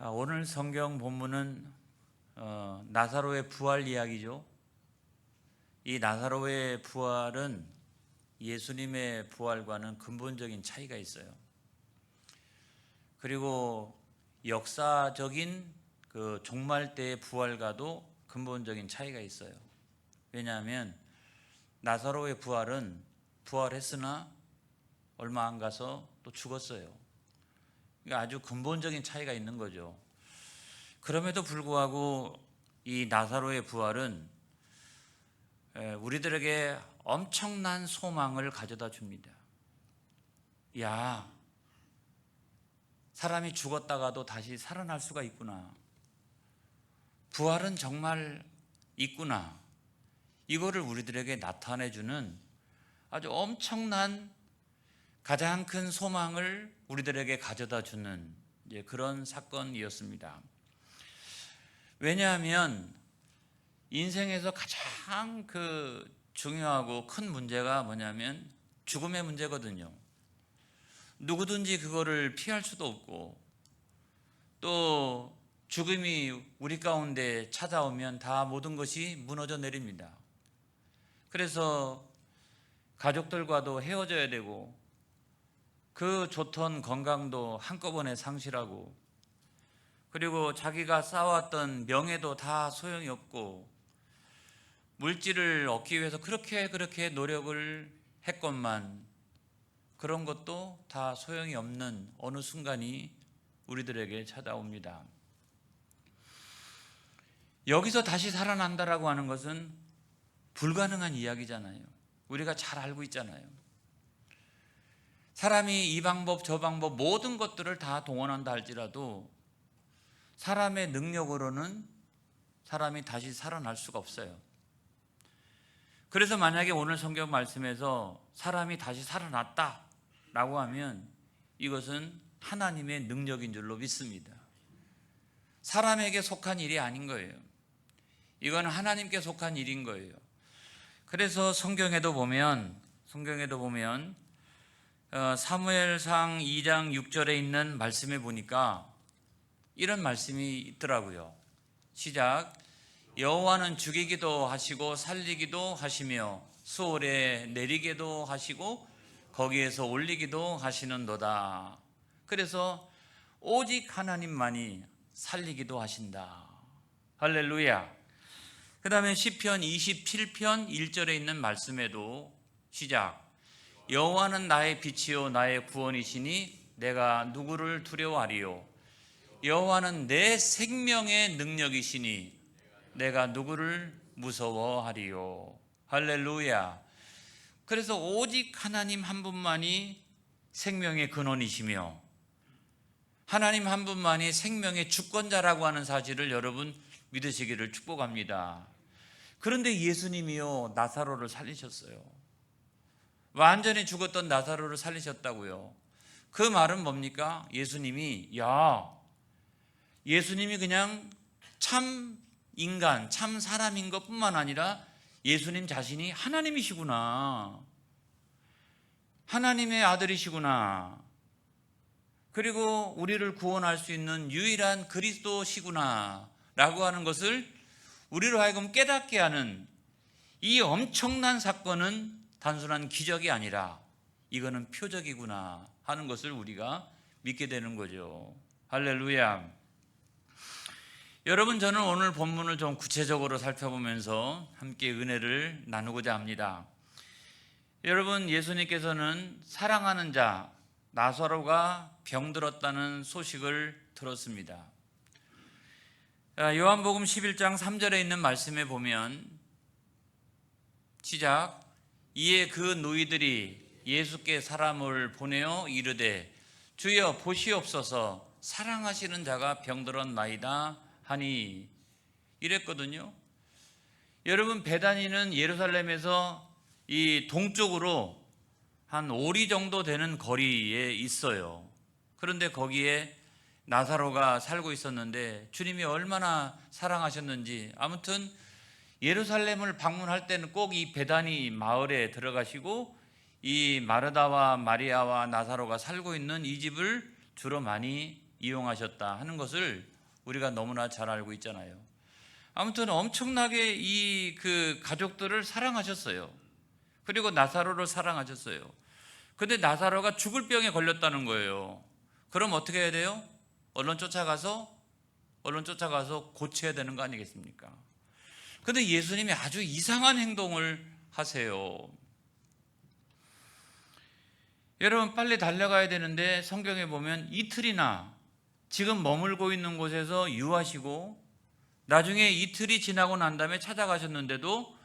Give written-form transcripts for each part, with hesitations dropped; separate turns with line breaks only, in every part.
오늘 성경 본문은 나사로의 부활 이야기죠. 이 나사로의 부활은 예수님의 부활과는 근본적인 차이가 있어요. 그리고 역사적인 그 종말 때의 부활과도 근본적인 차이가 있어요. 왜냐하면 나사로의 부활은 부활했으나 얼마 안 가서 또 죽었어요. 그러니까 아주 근본적인 차이가 있는 거죠. 그럼에도 불구하고 이 나사로의 부활은 우리들에게 엄청난 소망을 가져다 줍니다. 야, 사람이 죽었다가도 다시 살아날 수가 있구나. 부활은 정말 있구나. 이거를 우리들에게 나타내주는 아주 엄청난 가장 큰 소망을 우리들에게 가져다 주는 그런 사건이었습니다. 왜냐하면 인생에서 가장 중요하고 큰 문제가 뭐냐면 죽음의 문제거든요. 누구든지 그거를 피할 수도 없고, 또 죽음이 우리 가운데 찾아오면 다 모든 것이 무너져 내립니다. 그래서 가족들과도 헤어져야 되고, 그 좋던 건강도 한꺼번에 상실하고, 그리고 자기가 쌓아왔던 명예도 다 소용이 없고, 물질을 얻기 위해서 그렇게 노력을 했건만 그런 것도 다 소용이 없는 어느 순간이 우리들에게 찾아옵니다. 여기서 다시 살아난다라고 하는 것은 불가능한 이야기잖아요. 우리가 잘 알고 있잖아요. 사람이 이 방법 저 방법 모든 것들을 다 동원한다 할지라도 사람의 능력으로는 사람이 다시 살아날 수가 없어요. 그래서 만약에 오늘 성경 말씀에서 사람이 다시 살아났다라고 하면 이것은 하나님의 능력인 줄로 믿습니다. 사람에게 속한 일이 아닌 거예요. 이건 하나님께 속한 일인 거예요. 그래서 성경에도 보면 사무엘상 2장 6절에 있는 말씀에 보니까 이런 말씀이 있더라고요. 시작. 여호와는 죽이기도 하시고 살리기도 하시며 수월에 내리기도 하시고 거기에서 올리기도 하시는도다. 그래서 오직 하나님만이 살리기도 하신다. 할렐루야. 그 다음에 시편 27편 1절에 있는 말씀에도 시작. 여호와는 나의 빛이요 나의 구원이시니 내가 누구를 두려워하리요. 여호와는 내 생명의 능력이시니 내가 누구를 무서워하리요. 할렐루야. 그래서 오직 하나님 한 분만이 생명의 근원이시며 하나님 한 분만이 생명의 주권자라고 하는 사실을 여러분 믿으시기를 축복합니다. 그런데 예수님이요 나사로를 살리셨어요. 완전히 죽었던 나사로를 살리셨다고요. 그 말은 뭡니까? 예수님이 그냥 참 인간, 참 사람인 것뿐만 아니라 예수님 자신이 하나님이시구나. 하나님의 아들이시구나. 그리고 우리를 구원할 수 있는 유일한 그리스도시구나 라고 하는 것을 우리로 하여금 깨닫게 하는 이 엄청난 사건은 단순한 기적이 아니라 이거는 표적이구나 하는 것을 우리가 믿게 되는 거죠. 할렐루야. 여러분, 저는 오늘 본문을 좀 구체적으로 살펴보면서 함께 은혜를 나누고자 합니다. 여러분, 예수님께서는 사랑하는 자 나사로가 병들었다는 소식을 들었습니다. 요한복음 11장 3절에 있는 말씀에 보면 시작. 이에 그 노이들이 예수께 사람을 보내어 이르되 주여 보시옵소서 사랑하시는 자가 병들었나이다 하니 이랬거든요. 여러분, 베다니는 예루살렘에서 이 동쪽으로 한 5리 정도 되는 거리에 있어요. 그런데 거기에 나사로가 살고 있었는데 주님이 얼마나 사랑하셨는지, 아무튼 예루살렘을 방문할 때는 꼭 이 베다니 마을에 들어가시고 이 마르다와 마리아와 나사로가 살고 있는 이 집을 주로 많이 이용하셨다 하는 것을 우리가 너무나 잘 알고 있잖아요. 아무튼 엄청나게 이 가족들을 사랑하셨어요. 그리고 나사로를 사랑하셨어요. 근데 나사로가 죽을 병에 걸렸다는 거예요. 그럼 어떻게 해야 돼요? 얼른 쫓아가서 고쳐야 되는 거 아니겠습니까? 근데 예수님이 아주 이상한 행동을 하세요. 여러분, 빨리 달려가야 되는데 성경에 보면 이틀이나 지금 머물고 있는 곳에서 유하시고 나중에 이틀이 지나고 난 다음에 찾아가셨는데도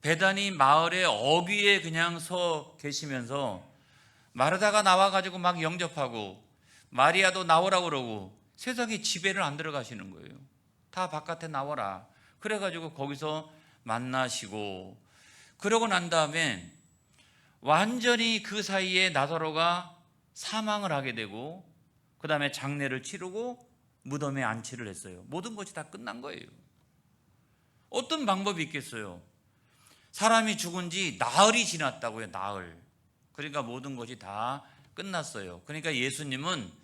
베다니 마을의 어귀에 그냥 서 계시면서 마르다가 나와가지고 막 영접하고 마리아도 나오라고 그러고 세상에 집에를 안 들어가시는 거예요. 다 바깥에 나와라. 그래가지고 거기서 만나시고, 그러고 난 다음에 완전히 그 사이에 나사로가 사망을 하게 되고 그 다음에 장례를 치르고 무덤에 안치를 했어요. 모든 것이 다 끝난 거예요. 어떤 방법이 있겠어요? 사람이 죽은 지 나흘이 지났다고요. 나흘. 그러니까 모든 것이 다 끝났어요. 그러니까 예수님은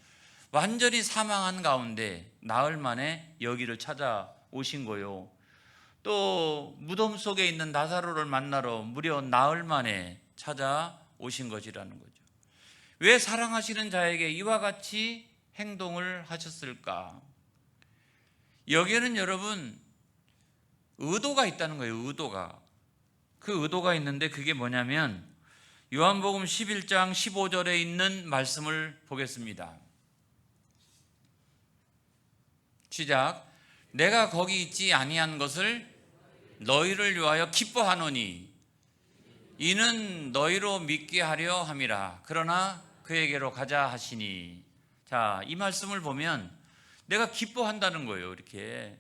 완전히 사망한 가운데 나흘 만에 여기를 찾아오신 거예요. 또 무덤 속에 있는 나사로를 만나러 무려 나흘 만에 찾아오신 것이라는 거죠. 왜 사랑하시는 자에게 이와 같이 행동을 하셨을까? 여기에는 여러분 의도가 있다는 거예요. 의도가. 그 의도가 있는데 그게 뭐냐면 요한복음 11장 15절에 있는 말씀을 보겠습니다. 시작. 내가 거기 있지 아니한 것을 너희를 위하여 기뻐하노니 이는 너희로 믿게 하려 함이라. 그러나 그에게로 가자 하시니. 자, 이 말씀을 보면 내가 기뻐한다는 거예요. 이렇게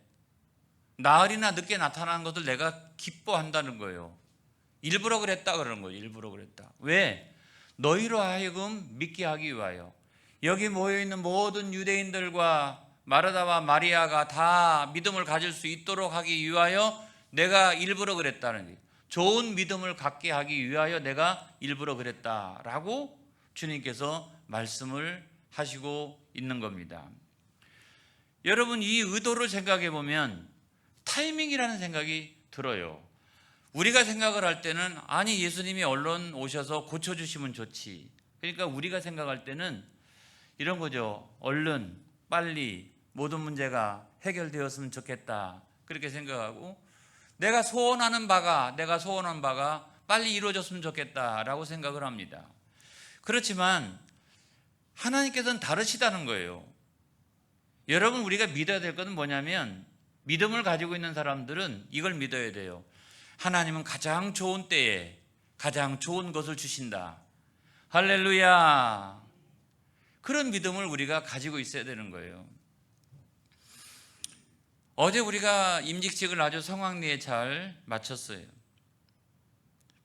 나흘이나 늦게 나타나는 것을 내가 기뻐한다는 거예요. 일부러 그랬다 그러는 거예요. 일부러 그랬다. 왜? 너희로 하여금 믿게 하기 위하여. 여기 모여있는 모든 유대인들과 마르다와 마리아가 다 믿음을 가질 수 있도록 하기 위하여 내가 일부러 그랬다는 거예요. 좋은 믿음을 갖게 하기 위하여 내가 일부러 그랬다라고 주님께서 말씀을 하시고 있는 겁니다. 여러분, 이 의도를 생각해 보면 타이밍이라는 생각이 들어요. 우리가 생각을 할 때는 아니 예수님이 얼른 오셔서 고쳐주시면 좋지. 그러니까 우리가 생각할 때는 이런 거죠. 얼른 빨리 모든 문제가 해결되었으면 좋겠다. 그렇게 생각하고 내가 소원한 바가 빨리 이루어졌으면 좋겠다라고 생각을 합니다. 그렇지만 하나님께서는 다르시다는 거예요. 여러분, 우리가 믿어야 될 것은 뭐냐면 믿음을 가지고 있는 사람들은 이걸 믿어야 돼요. 하나님은 가장 좋은 때에 가장 좋은 것을 주신다. 할렐루야. 그런 믿음을 우리가 가지고 있어야 되는 거예요. 어제 우리가 임직식을 아주 성황리에 잘 마쳤어요.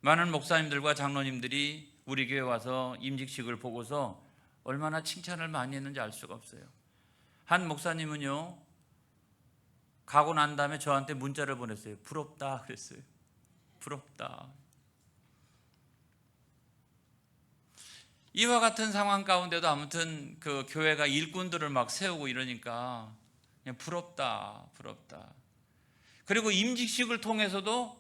많은 목사님들과 장로님들이 우리 교회 와서 임직식을 보고서 얼마나 칭찬을 많이 했는지 알 수가 없어요. 한 목사님은요, 가고 난 다음에 저한테 문자를 보냈어요. 부럽다 그랬어요. 부럽다. 이와 같은 상황 가운데도 아무튼 그 교회가 일꾼들을 막 세우고 이러니까 그냥 부럽다. 그리고 임직식을 통해서도,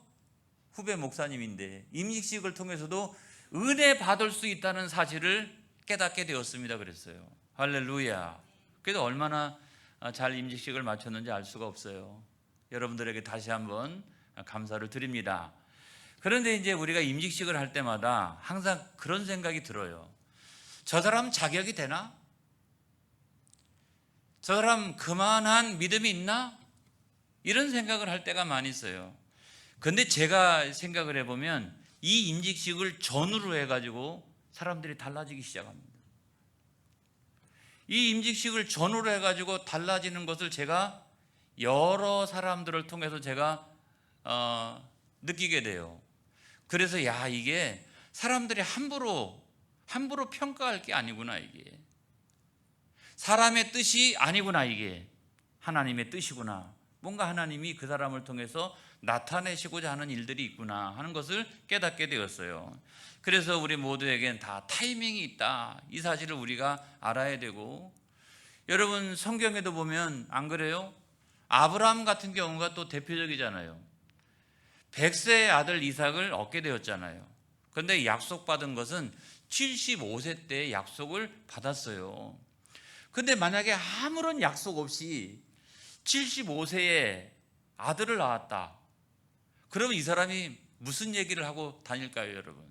후배 목사님인데 임직식을 통해서도 은혜 받을 수 있다는 사실을 깨닫게 되었습니다. 그랬어요. 할렐루야. 그래도 얼마나 잘 임직식을 마쳤는지 알 수가 없어요. 여러분들에게 다시 한번 감사를 드립니다. 그런데 이제 우리가 임직식을 할 때마다 항상 그런 생각이 들어요. 저 사람 자격이 되나? 저 사람 그만한 믿음이 있나? 이런 생각을 할 때가 많이 있어요. 그런데 제가 생각을 해보면 이 임직식을 전후로 해가지고 사람들이 달라지기 시작합니다. 이 임직식을 전후로 해가지고 달라지는 것을 제가 여러 사람들을 통해서 제가 느끼게 돼요. 그래서 이게 사람들이 함부로 평가할 게 아니구나. 이게 사람의 뜻이 아니구나. 이게 하나님의 뜻이구나. 뭔가 하나님이 그 사람을 통해서 나타내시고자 하는 일들이 있구나 하는 것을 깨닫게 되었어요. 그래서 우리 모두에겐 다 타이밍이 있다. 이 사실을 우리가 알아야 되고, 여러분 성경에도 보면 안 그래요? 아브라함 같은 경우가 또 대표적이잖아요. 100세의 아들 이삭을 얻게 되었잖아요. 그런데 약속받은 것은 75세 때 약속을 받았어요. 근데 만약에 아무런 약속 없이 75세에 아들을 낳았다. 그러면 이 사람이 무슨 얘기를 하고 다닐까요, 여러분?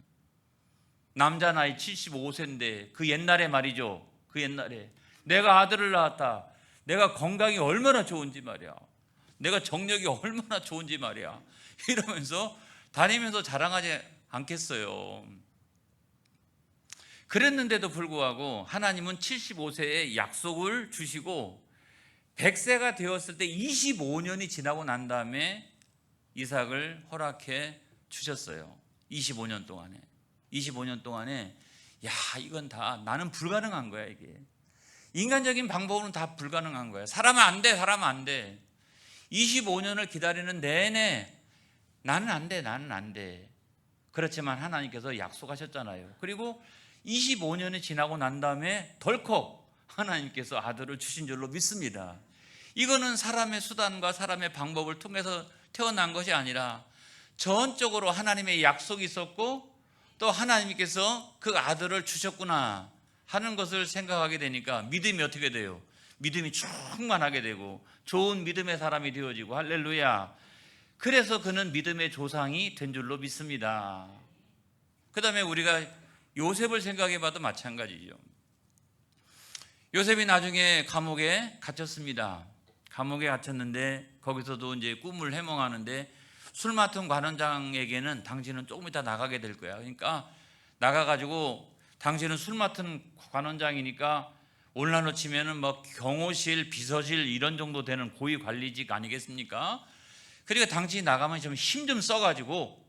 남자 나이 75세인데 그 옛날에 말이죠. 그 옛날에 내가 아들을 낳았다. 내가 건강이 얼마나 좋은지 말이야. 내가 정력이 얼마나 좋은지 말이야. 이러면서 다니면서 자랑하지 않겠어요. 그랬는데도 불구하고 하나님은 75세에 약속을 주시고 100세가 되었을 때 25년이 지나고 난 다음에 이삭을 허락해 주셨어요. 25년 동안에. 25년 동안에 야, 이건 다 나는 불가능한 거야, 이게. 인간적인 방법으로는 다 불가능한 거야. 사람은 안 돼, 사람은 안 돼. 25년을 기다리는 내내 나는 안 돼, 나는 안 돼. 그렇지만 하나님께서 약속하셨잖아요. 그리고 25년이 지나고 난 다음에 덜컥 하나님께서 아들을 주신 줄로 믿습니다. 이거는 사람의 수단과 사람의 방법을 통해서 태어난 것이 아니라 전적으로 하나님의 약속이 있었고 또 하나님께서 그 아들을 주셨구나 하는 것을 생각하게 되니까 믿음이 어떻게 돼요? 믿음이 충만하게 되고 좋은 믿음의 사람이 되어지고 할렐루야. 그래서 그는 믿음의 조상이 된 줄로 믿습니다. 그 다음에 우리가 요셉을 생각해 봐도 마찬가지죠. 요셉이 나중에 감옥에 갇혔습니다. 감옥에 갇혔는데 거기서도 이제 꿈을 해몽하는데 술 맡은 관원장에게는 당신은 조금 이따 나가게 될 거야. 그러니까 나가가지고 당신은 술 맡은 관원장이니까 오늘날로 치면은 뭐 경호실, 비서실 이런 정도 되는 고위 관리직 아니겠습니까? 그러니까 당신이 나가면 좀 힘 좀 써가지고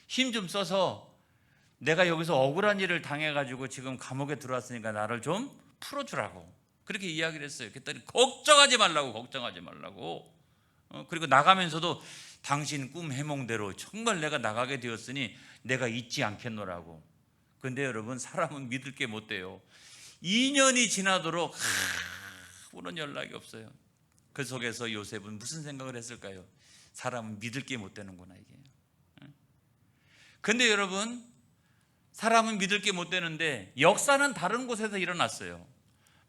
힘 좀 써서 내가 여기서 억울한 일을 당해가지고 지금 감옥에 들어왔으니까 나를 좀 풀어주라고 그렇게 이야기를 했어요. 그랬더니 걱정하지 말라고. 그리고 나가면서도 당신 꿈 해몽대로 정말 내가 나가게 되었으니 내가 잊지 않겠노라고. 근데 여러분 사람은 믿을 게 못 돼요. 2년이 지나도록 아무런 연락이 없어요. 그 속에서 요셉은 무슨 생각을 했을까요? 사람은 믿을 게 못 되는구나 이게. 근데 여러분 사람은 믿을 게 못 되는데 역사는 다른 곳에서 일어났어요.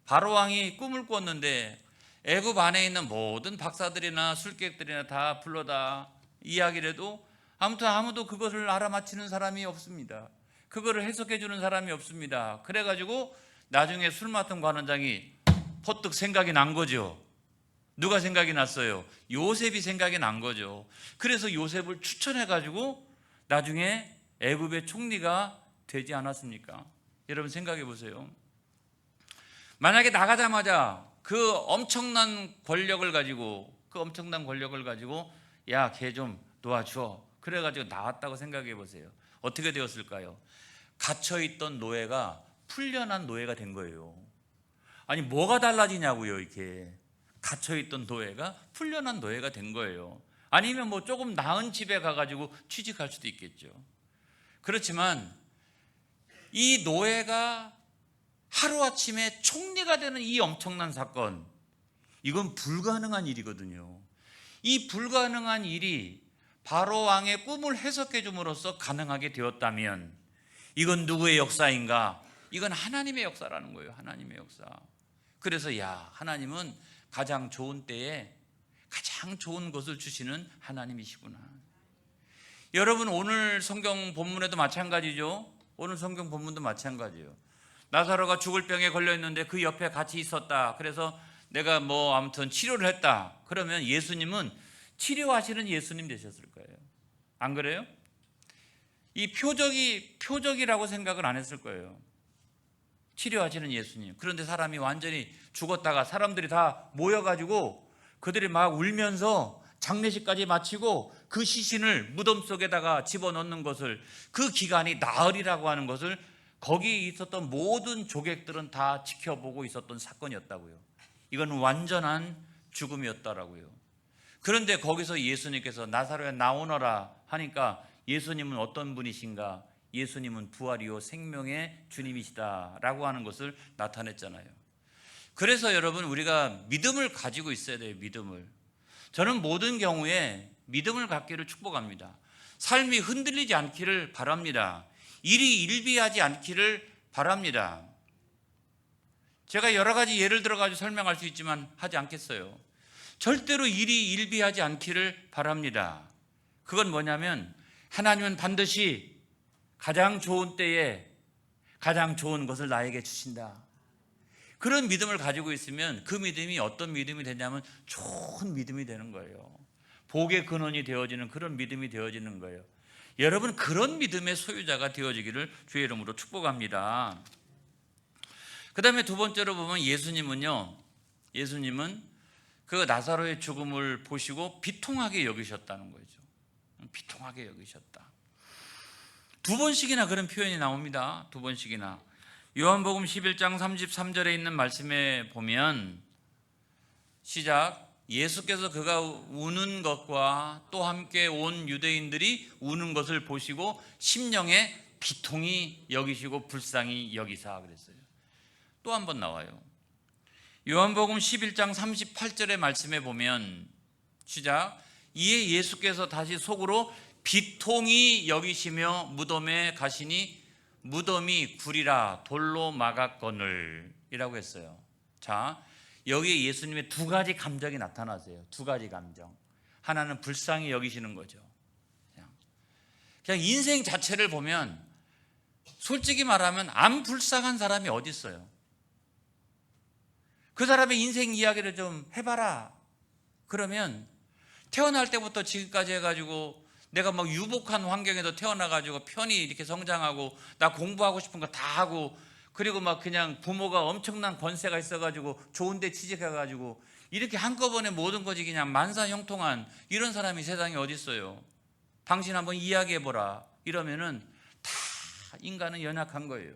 바로왕이 꿈을 꿨는데 애굽 안에 있는 모든 박사들이나 술객들이나 다 불러다 이야기를 해도 아무튼 아무도 그것을 알아맞히는 사람이 없습니다. 그거를 해석해 주는 사람이 없습니다. 그래가지고 나중에 술 맡은 관원장이 퍼뜩 생각이 난 거죠. 누가 생각이 났어요? 요셉이 생각이 난 거죠. 그래서 요셉을 추천해가지고 나중에 애굽의 총리가 되지 않았습니까? 여러분 생각해 보세요. 만약에 나가자마자 그 엄청난 권력을 가지고 야, 걔 좀 도와줘. 그래가지고 나왔다고 생각해 보세요. 어떻게 되었을까요? 갇혀있던 노예가 풀려난 노예가 된 거예요. 아니 뭐가 달라지냐고요. 이렇게 갇혀있던 노예가 풀려난 노예가 된 거예요. 아니면 뭐 조금 나은 집에 가가지고 취직할 수도 있겠죠. 그렇지만 이 노예가 하루아침에 총리가 되는 이 엄청난 사건, 이건 불가능한 일이거든요. 이 불가능한 일이 바로 왕의 꿈을 해석해 줌으로써 가능하게 되었다면 이건 누구의 역사인가? 이건 하나님의 역사라는 거예요. 하나님의 역사. 그래서 하나님은 가장 좋은 때에 가장 좋은 것을 주시는 하나님이시구나. 여러분 오늘 성경 본문에도 마찬가지죠. 오늘 성경 본문도 마찬가지예요. 나사로가 죽을 병에 걸려 있는데 그 옆에 같이 있었다. 그래서 내가 뭐 아무튼 치료를 했다. 그러면 예수님은 치료하시는 예수님 되셨을 거예요. 안 그래요? 이 표적이라고 생각을 안 했을 거예요. 치료하시는 예수님. 그런데 사람이 완전히 죽었다가 사람들이 다 모여가지고 그들이 막 울면서 장례식까지 마치고 그 시신을 무덤 속에다가 집어넣는 것을, 그 기간이 나흘이라고 하는 것을 거기에 있었던 모든 조객들은 다 지켜보고 있었던 사건이었다고요. 이건 완전한 죽음이었다라고요. 그런데 거기서 예수님께서 나사로야 나오너라 하니까 예수님은 어떤 분이신가? 예수님은 부활이요 생명의 주님이시다라고 하는 것을 나타냈잖아요. 그래서 여러분 우리가 믿음을 가지고 있어야 돼요. 믿음을. 저는 모든 경우에 믿음을 갖기를 축복합니다. 삶이 흔들리지 않기를 바랍니다. 일이 일비하지 않기를 바랍니다. 제가 여러 가지 예를 들어가지고 설명할 수 있지만 하지 않겠어요. 절대로 일이 일비하지 않기를 바랍니다. 그건 뭐냐면 하나님은 반드시 가장 좋은 때에 가장 좋은 것을 나에게 주신다. 그런 믿음을 가지고 있으면 그 믿음이 어떤 믿음이 되냐면 좋은 믿음이 되는 거예요. 복의 근원이 되어지는 그런 믿음이 되어지는 거예요. 여러분 그런 믿음의 소유자가 되어지기를 주의 이름으로 축복합니다. 그 다음에 두 번째로 보면 예수님은 그 나사로의 죽음을 보시고 비통하게 여기셨다는 거죠. 비통하게 여기셨다. 두 번씩이나 그런 표현이 나옵니다. 두 번씩이나. 요한복음 11장 33절에 있는 말씀에 보면 시작. 예수께서 그가 우는 것과 또 함께 온 유대인들이 우는 것을 보시고 심령에 비통히 여기시고 불쌍히 여기사 그랬어요. 또 한 번 나와요. 요한복음 11장 38절의 말씀에 보면 시작. 이에 예수께서 다시 속으로 비통히 여기시며 무덤에 가시니 무덤이 굴이라 돌로 막았거늘 이라고 했어요. 자, 여기에 예수님의 두 가지 감정이 나타나세요. 두 가지 감정. 하나는 불쌍히 여기시는 거죠. 그냥 인생 자체를 보면 솔직히 말하면 안 불쌍한 사람이 어디 있어요? 그 사람의 인생 이야기를 좀 해봐라. 그러면 태어날 때부터 지금까지 해가지고 내가 막 유복한 환경에서 태어나가지고 편히 이렇게 성장하고 나 공부하고 싶은 거 다 하고 그리고 막 그냥 부모가 엄청난 권세가 있어가지고 좋은 데 취직해가지고 이렇게 한꺼번에 모든 것이 그냥 만사형통한 이런 사람이 세상에 어디 있어요? 당신 한번 이야기해보라. 이러면은 다 인간은 연약한 거예요.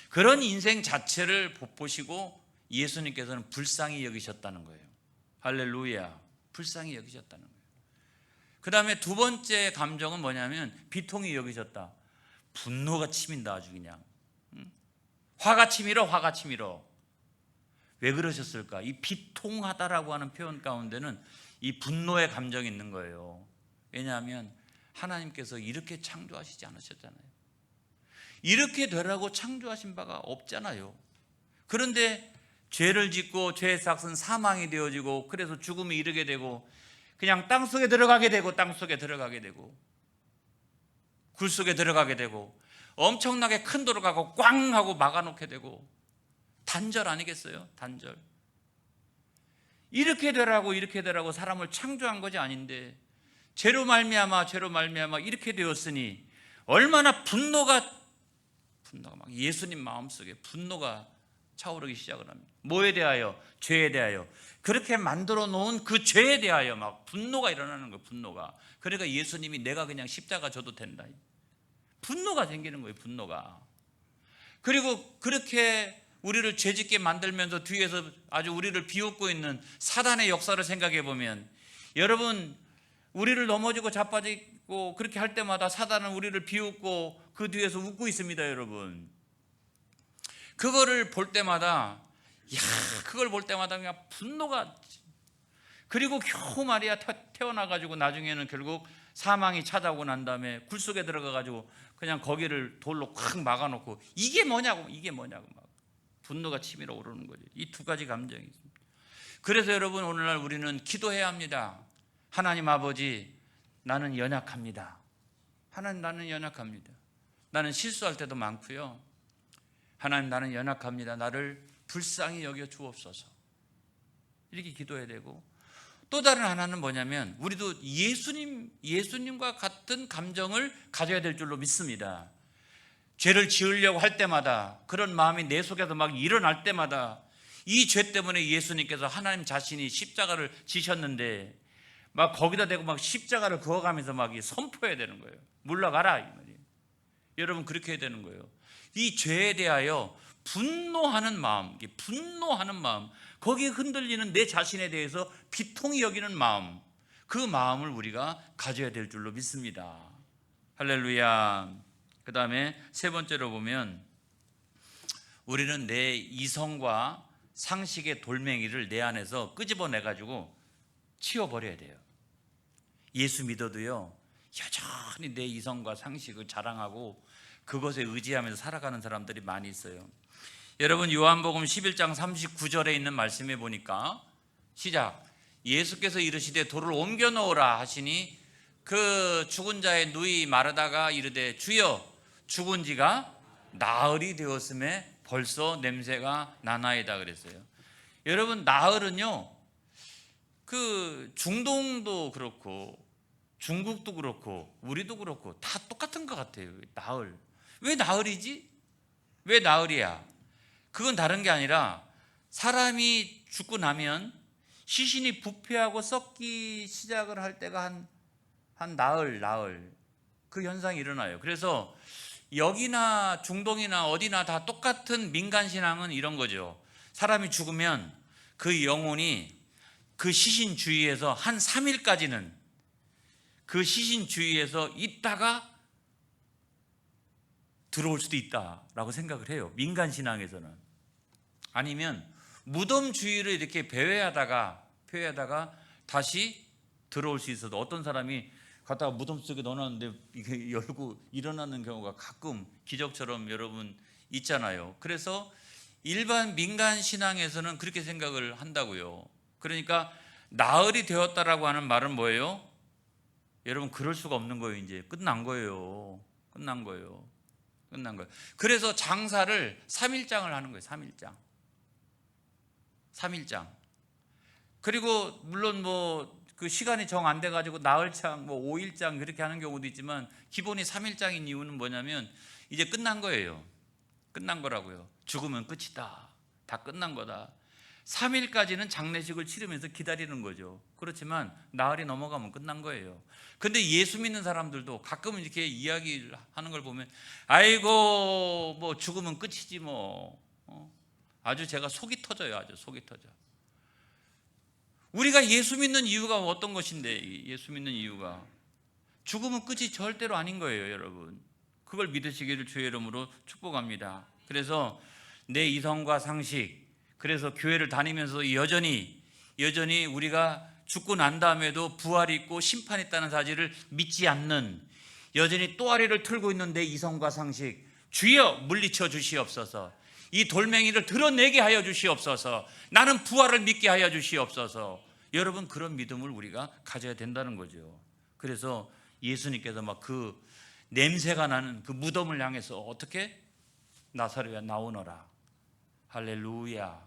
그런 인생 자체를 보시고 예수님께서는 불쌍히 여기셨다는 거예요. 할렐루야. 불쌍히 여기셨다는 거예요. 그 다음에 두 번째 감정은 뭐냐면 비통히 여기셨다. 분노가 치민다. 아주 그냥 화가 치밀어. 화가 치밀어. 왜 그러셨을까? 이 비통하다라고 하는 표현 가운데는 이 분노의 감정이 있는 거예요. 왜냐하면 하나님께서 이렇게 창조하시지 않으셨잖아요. 이렇게 되라고 창조하신 바가 없잖아요. 그런데 죄를 짓고 죄의 삭은 사망이 되어지고 그래서 죽음이 이르게 되고 그냥 땅속에 들어가게 되고 땅속에 들어가게 되고 굴 속에 들어가게 되고 엄청나게 큰 도로 가고 꽝 하고 막아놓게 되고 단절 아니겠어요? 단절. 이렇게 되라고 사람을 창조한 것이 아닌데 죄로 말미암아 이렇게 되었으니 얼마나 분노가 막 예수님 마음속에 분노가 차오르기 시작을 합니다. 뭐에 대하여? 죄에 대하여. 그렇게 만들어 놓은 그 죄에 대하여 막 분노가 일어나는 거예요. 분노가. 그러니까 예수님이 내가 그냥 십자가 져도 된다. 분노가 생기는 거예요. 분노가. 그리고 그렇게 우리를 죄짓게 만들면서 뒤에서 아주 우리를 비웃고 있는 사단의 역사를 생각해 보면 여러분 우리를 넘어지고 자빠지고 그렇게 할 때마다 사단은 우리를 비웃고 그 뒤에서 웃고 있습니다. 여러분 그거를 볼 때마다 그걸 볼 때마다 그냥 분노가 그리고 겨우 말이야 태어나가지고 나중에는 결국 사망이 찾아오고 난 다음에 굴 속에 들어가가지고 그냥 거기를 돌로 콱 막아놓고 이게 뭐냐고 막 분노가 치밀어 오르는 거죠. 이 두 가지 감정이 있습니다. 그래서 여러분 오늘날 우리는 기도해야 합니다. 하나님 아버지 나는 연약합니다. 하나님 나는 연약합니다. 나는 실수할 때도 많고요. 하나님 나는 연약합니다. 나를 불쌍히 여겨 주옵소서. 이렇게 기도해야 되고 또 다른 하나는 뭐냐면 우리도 예수님과 같은 감정을 가져야 될 줄로 믿습니다. 죄를 지으려고 할 때마다 그런 마음이 내 속에서 막 일어날 때마다 이 죄 때문에 예수님께서 하나님 자신이 십자가를 지셨는데 막 거기다 대고 막 십자가를 그어가면서 막 선포해야 되는 거예요. 물러가라 이 말이에요. 여러분 그렇게 해야 되는 거예요. 이 죄에 대하여 분노하는 마음, 거기에 흔들리는 내 자신에 대해서 비통히 여기는 마음, 그 마음을 우리가 가져야 될 줄로 믿습니다. 할렐루야. 그 다음에 세 번째로 보면 우리는 내 이성과 상식의 돌멩이를 내 안에서 끄집어내 가지고 치워버려야 돼요. 예수 믿어도요, 여전히 내 이성과 상식을 자랑하고 그것에 의지하면서 살아가는 사람들이 많이 있어요. 여러분, 요한복음 11장 39절에 있는 말씀에 보니까 시작, 예수께서 이르시되 돌을 옮겨 놓으라 하시니 그 죽은 자의 누이 마르다가 이르되 주여, 죽은 지가 나흘이 되었음에 벌써 냄새가 나나이다 그랬어요. 여러분, 나흘은요, 그 중동도 그렇고 중국도 그렇고 우리도 그렇고 다 똑같은 것 같아요. 나흘. 왜 나흘이지? 왜 나흘이야? 그건 다른 게 아니라 사람이 죽고 나면 시신이 부패하고 썩기 시작을 할 때가 한 나흘 그 현상이 일어나요. 그래서 여기나 중동이나 어디나 다 똑같은 민간신앙은 이런 거죠. 사람이 죽으면 그 영혼이 그 시신 주위에서 한 3일까지는 그 시신 주위에서 있다가 들어올 수도 있다라고 생각을 해요. 민간신앙에서는. 아니면 무덤 주위를 이렇게 배회하다가 다시 들어올 수 있어도, 어떤 사람이 갔다가 무덤 속에 넣어놨는데 이게 열고 일어나는 경우가 가끔 기적처럼 여러분 있잖아요. 그래서 일반 민간 신앙에서는 그렇게 생각을 한다고요. 그러니까 나흘이 되었다라고 하는 말은 뭐예요? 여러분, 그럴 수가 없는 거예요. 이제 끝난 거예요. 그래서 장사를 3일장을 하는 거예요. 3일장. 그리고 물론 뭐 그 시간이 정 안 돼 가지고 나흘장, 뭐 5일장 그렇게 하는 경우도 있지만 기본이 3일장인 이유는 뭐냐면 이제 끝난 거예요. 끝난 거라고요. 죽으면 끝이다. 다 끝난 거다. 3일까지는 장례식을 치르면서 기다리는 거죠. 그렇지만 나흘이 넘어가면 끝난 거예요. 근데 예수 믿는 사람들도 가끔은 이렇게 이야기를 하는 걸 보면 아이고 뭐 죽으면 끝이지 뭐. 아주 제가 속이 터져요. 아주 속이 터져. 우리가 예수 믿는 이유가 어떤 것인데, 예수 믿는 이유가 죽으면 끝이 절대로 아닌 거예요. 여러분, 그걸 믿으시기를 주의 이름으로 축복합니다. 그래서 내 이성과 상식, 그래서 교회를 다니면서 여전히 우리가 죽고 난 다음에도 부활이 있고 심판이 있다는 사실을 믿지 않는, 여전히 또아리를 틀고 있는 내 이성과 상식, 주여 물리쳐 주시옵소서. 이 돌멩이를 드러내게 하여 주시옵소서. 나는 부활을 믿게 하여 주시옵소서. 여러분, 그런 믿음을 우리가 가져야 된다는 거죠. 그래서 예수님께서 막 그 냄새가 나는 그 무덤을 향해서 어떻게? 나사로야 나오너라. 할렐루야.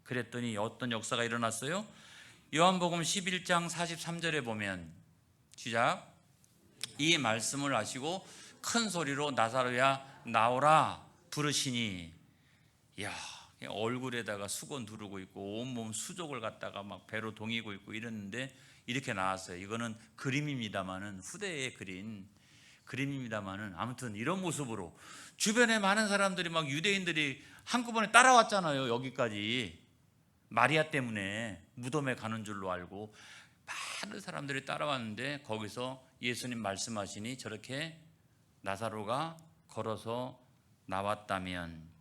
그랬더니 어떤 역사가 일어났어요? 요한복음 11장 43절에 보면 시작, 이 말씀을 하시고 큰 소리로 나사로야 나오라 부르시니, 이야, 얼굴에다가 수건 두르고 있고 온몸 수족을 갖다가 막 배로 동이고 있고 이랬는데 이렇게 나왔어요. 이거는 그림입니다만은, 후대에 그린 그림입니다만은, 아무튼 이런 모습으로 주변에 많은 사람들이, 막 유대인들이 한꺼번에 따라왔잖아요. 여기까지 마리아 때문에 무덤에 가는 줄로 알고 많은 사람들이 따라왔는데, 거기서 예수님 말씀하시니 저렇게 나사로가 걸어서 나왔다면,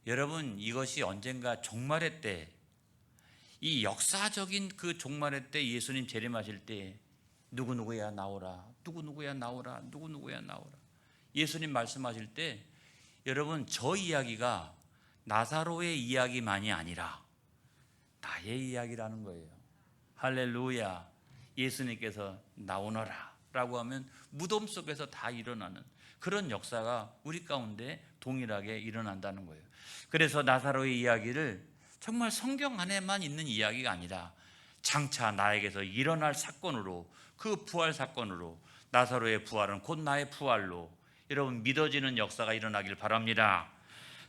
여러분, 이것이 언젠가 종말의 때, 이 역사적인 그 종말의 때 예수님 재림하실 때 누구누구야 나오라, 누구누구야 나오라, 누구누구야 나오라, 예수님 말씀하실 때 여러분, 저 이야기가 나사로의 이야기만이 아니라 나의 이야기라는 거예요. 할렐루야. 예수님께서 나오너라 라고 하면 무덤 속에서 다 일어나는 그런 역사가 우리 가운데 동일하게 일어난다는 거예요. 그래서 나사로의 이야기를 정말 성경 안에만 있는 이야기가 아니라 장차 나에게서 일어날 사건으로, 그 부활 사건으로, 나사로의 부활은 곧 나의 부활로 여러분 믿어지는 역사가 일어나길 바랍니다.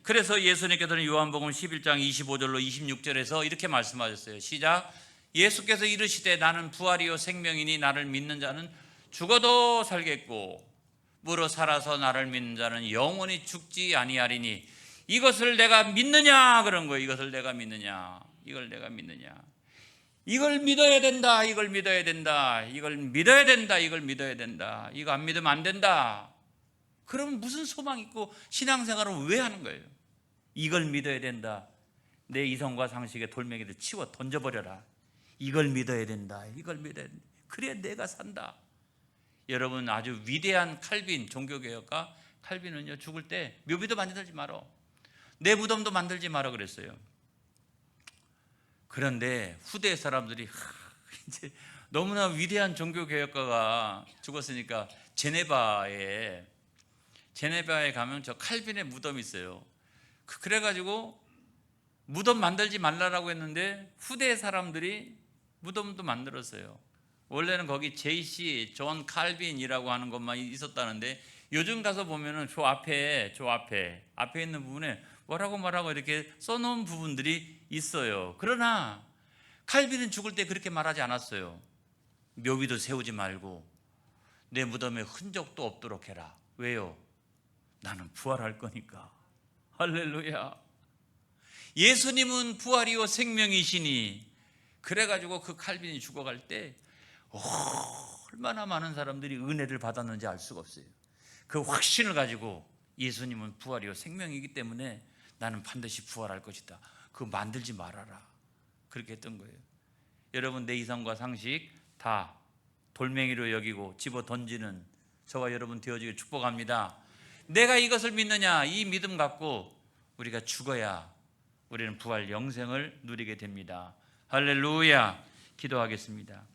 그래서 예수님께서는 요한복음 11장 25절로 26절에서 이렇게 말씀하셨어요. 시작. 예수께서 이르시되 나는 부활이요 생명이니 나를 믿는 자는 죽어도 살겠고 무릇 살아서 나를 믿는 자는 영원히 죽지 아니하리니, 이것을 내가 믿느냐 그런 거예요. 이것을 내가 믿느냐, 이걸 내가 믿느냐, 이걸 믿어야 된다, 이걸 믿어야 된다, 이걸 믿어야 된다, 이걸 믿어야 된다. 이거 안 믿으면 안 된다. 그러면 무슨 소망 있고 신앙생활을 왜 하는 거예요? 이걸 믿어야 된다. 내 이성과 상식의 돌멩이를 치워 던져버려라. 이걸 믿어야 된다. 이걸 믿어야 된다. 그래 내가 산다. 여러분, 아주 위대한 칼빈 종교개혁가 칼빈은요, 죽을 때 묘비도 만들지 마라, 내 무덤도 만들지 마라 그랬어요. 그런데 후대 사람들이 이제 너무나 위대한 종교개혁가가 죽었으니까 제네바에 가면 저 칼빈의 무덤이 있어요. 그래가지고 무덤 만들지 말라고 했는데 후대 사람들이 무덤도 만들었어요. 원래는 거기 JC 존 칼빈이라고 하는 것만 있었다는데 요즘 가서 보면은 저 앞에 있는 부분에 뭐라고 이렇게 써놓은 부분들이 있어요. 그러나 칼빈은 죽을 때 그렇게 말하지 않았어요. 묘비도 세우지 말고 내 무덤에 흔적도 없도록 해라. 왜요? 나는 부활할 거니까. 할렐루야. 예수님은 부활이요 생명이시니. 그래가지고 그 칼빈이 죽어갈 때 얼마나 많은 사람들이 은혜를 받았는지 알 수가 없어요. 그 확신을 가지고 예수님은 부활이요 생명이기 때문에 나는 반드시 부활할 것이다. 그거 만들지 말아라. 그렇게 했던 거예요. 여러분, 내 이성과 상식 다 돌멩이로 여기고 집어 던지는 저와 여러분 되어지길 축복합니다. 내가 이것을 믿느냐, 이 믿음 갖고 우리가 죽어야 우리는 부활 영생을 누리게 됩니다. 할렐루야. 기도하겠습니다.